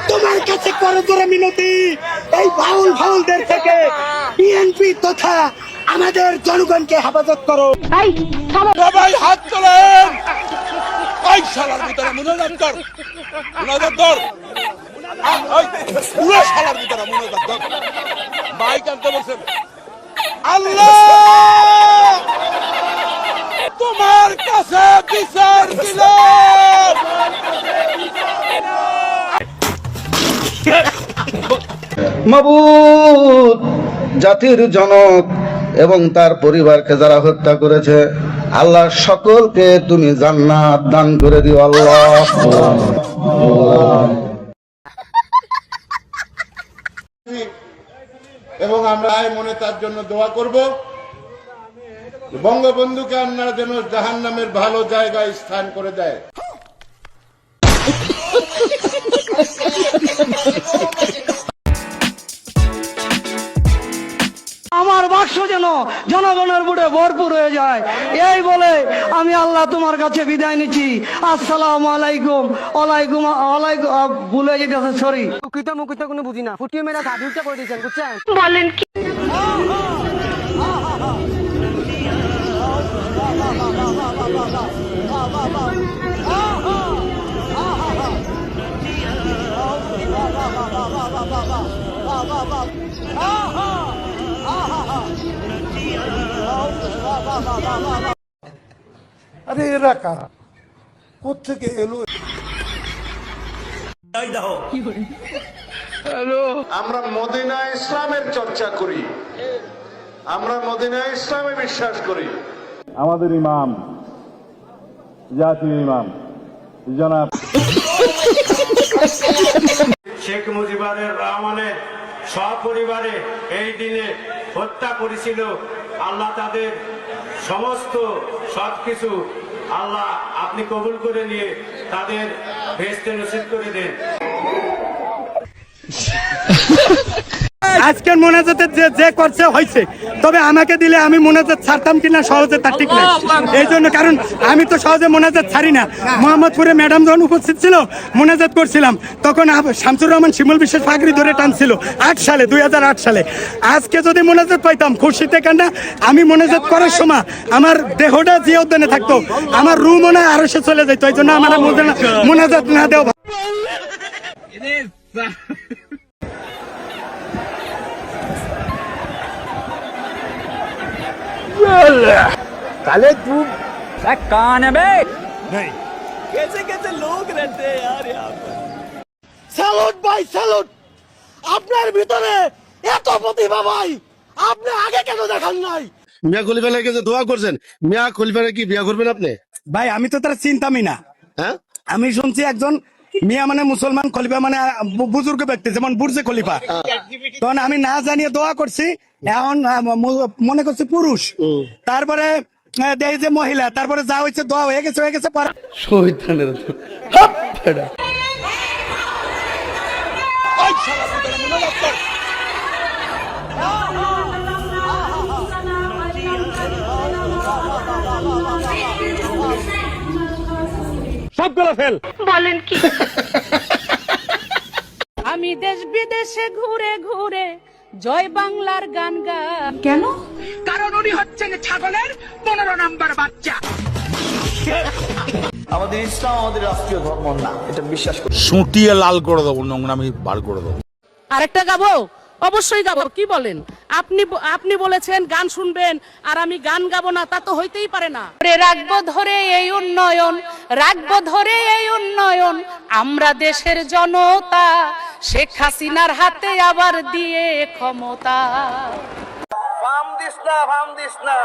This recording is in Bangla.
তোমার কাছে করজোড়ে মিনতি, এই ফাউলদের থেকে বিএনপি তথা আমাদের জনগণকে হেফাজত করো। সবাই হাত তোলেন। এই শালার ভিতরে মুনাজাত কর, মুনাজাত কর, পুরো শালার ভিতরে মুনাজাত কর। মাইক আনতে বলছেন। আল্লাহ তোমার কাছে বিচার দিলাম। মাবুদ, জাতির জনক এবং তার পরিবারকে যারা হত্যা করেছে, আল্লাহ সকলকে তুমি জান্নাত দান করে দিও আল্লাহ। এবং আমরা মনে তার জন্য দোয়া করব, বঙ্গবন্ধুকে আল্লাহ যেন জাহান্নামের ভালো জায়গায় স্থান করে দেয়। আমার বাক্স যেন জনগণের বুড়ে ভরপুর হয়ে যায়, এই বলে আমি আল্লাহ তোমার কাছে বিদায় নিচ্ছি। আসসালামু আলাইকুম। ওয়ালাইকুম ওয়ালাইকুম, ভুলে যেতেছে, সরি। মুখিত কোনো বুঝি না, ফুটিয়ে মেরা গাড়িটা করে দিয়েছেন, বুঝছেন? বলেন কি? আরে এরা কারা, কোথেকে এলো? আমরা মদিনা ইসলামের চর্চা করি, আমরা মদিনা ইসলামে বিশ্বাস করি। আমাদের ইমাম, জাতীয় ইমাম জনাব শেখ মুজিবুর রহমানের সপরিবারে এই দিনে হত্যা করেছিল। আল্লাহ তাদের সমস্ত সবকিছু আল্লাহ আপনি কবুল করে নিয়ে তাদের বেহেশতে নসিব করে দেন। আজকের মোনাজাতে যে করছে হয়েছে, তবে আমাকে দিলে আমি মোনাজাত ছাড়তাম কিনা সহজে তার ঠিক নাই। এই জন্য, কারণ আমি তো সহজে মোনাজাত ছাড়ি না। মোহাম্মদপুরে ম্যাডাম যখন উপস্থিত ছিল, মোনাজাত করছিলাম, তখন শামসুর রহমান শিমুল বিশ্বাস পাগড়ি ধরে টানছিল 2008 সালে। আজকে যদি মোনাজাত পাইতাম খুশিতে কান্না, আমি মোনাজাত করার সময় আমার দেহটা যে উদ্যানে থাকতো, আমার রুম মনে আরো সে চলে যেত। এই জন্য আমার মোনাজাত না দেওয়া। তাহলে তুই कान है बे? नहीं। कैसे लोग रहते हैं यार यहाँ पर। স্যালুট ভাই, স্যালুট। আপনার ভিতরে এত প্রতিভা ভাই, আপনি আগে কেন দেখান নাই? মিয়া খলিফার লাগে যে দোয়া করছেন, মিয়া খলিফারে কি বিয়া করবেন আপনি? ভাই আমি তো তার চিন্তামই না। হ্যাঁ, আমি শুনছি একজন মিয়া মানে মুসলমান, খলিফা মানে বুজুর্গ ব্যক্তি, যেমন বুর্জে খলিফা। তখন আমি না জানিয়ে দোয়া করছি, এখন মনে করছি পুরুষ, তারপরে দেয় যে মহিলা, তারপরে যা হয়েছে দোয়া হয়ে গেছে এই শালার ভিতরে মুনাজাত কর। সবগুলো ফেল। বলেন কি? আমি দেশ বিদেশে ঘুরে ঘুরে জয় বাংলার গান গান। কেন? কারণ উনি হচ্ছেন ছাগলের 15 নাম্বার বাচ্চা। আমাদের ইসলাম আমাদের রাষ্ট্রীয় ধর্ম না, এটা বিশ্বাস করি। সুটিয়ে লাল করে দেবো, নোংরামি বার করে দেবো। আরেকটা গাবো? অবশ্যই গাবো। কি বলেন? আপনি বলেছেন গান শুনবেন, আর আমি গান গাবো না, তা তো হইতেই পারে না। রাখবো ধরে এই উন্নয়ন, রাখবো ধরে এই উন্নয়ন, আমরা দেশের জনতা, শেখ হাসিনার হাতে আবার দিয়ে ক্ষমতা। ফাম দিস না